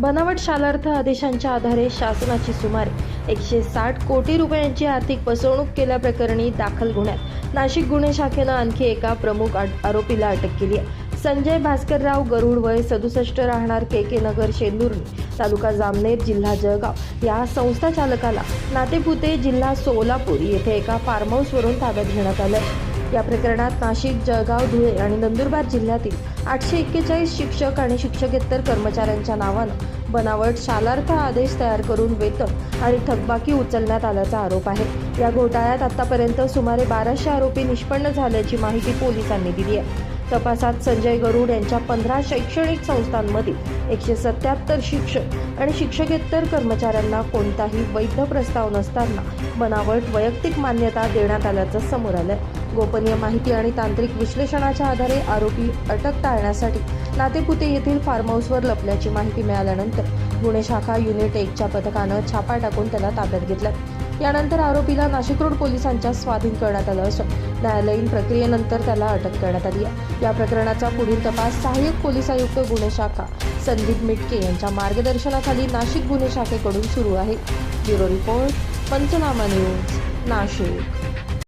बनावट शालार्थ आदेशांच्या आधारे शासनाची सुमारे 160 कोटी रुपयांची आर्थिक फसवणूक केल्याप्रकरणी दाखल गुन्ह्यात नाशिक गुन्हे शाखेनं आणखी एका प्रमुख आरोपीला अटक केली आहे। संजय भास्करराव गरुड, वय 67, राहणार के नगर, शेंदुर्णी, तालुका जामनेर, जिल्हा जळगाव या संस्था चालकाला नातेपुते, जिल्हा सोलापूर येथे एका फार्म हाऊसवरून ताब्यात घेण्यात आलं। या प्रकरणात नाशिक, जळगाव, धुळे आणि नंदुरबार जिल्ह्यातील 841 शिक्षक आणि शिक्षकेतर कर्मचाऱ्यांच्या नावानं बनावट शालार्थ आदेश तयार करून वेतन आणि थकबाकी उचलण्यात आल्याचा आरोप आहे। या घोटाळ्यात आतापर्यंत सुमारे 1200 आरोपी निष्पन्न झाल्याची माहिती पोलिसांनी दिली आहे। तपासात संजय गरुड यांच्या 15 शैक्षणिक संस्थांमधील 177 शिक्षक आणि शिक्षकेतर कर्मचाऱ्यांना कोणताही वैध प्रस्ताव नसताना बनावट वैयक्तिक मान्यता देण्यात आल्याचं समोर आलं। गोपनीय माहिती आणि तांत्रिक विश्लेषणाच्या आधारे आरोपी अटक टाळण्यासाठी नातेपुते येथील फार्म हाऊसवर लपल्याची माहिती मिळाल्यानंतर गुन्हे शाखा युनिट 1च्या पथकानं छापा टाकून त्याला ताब्यात घेतलं। यानंतर आरोपीला नाशिक रोड पोलिसांच्या स्वाधीन करण्यात आलं असून न्यायालयीन प्रक्रियेनंतर त्याला अटक करण्यात आली आहे। या प्रकरणाचा पुढील तपास सहाय्यक पोलीस आयुक्त गुन्हे शाखा संदीप मिटके यांच्या मार्गदर्शनाखाली नाशिक गुन्हे शाखेकडून सुरू आहे। ब्युरो रिपोर्ट, पंचनामा न्यूज, नाशिक।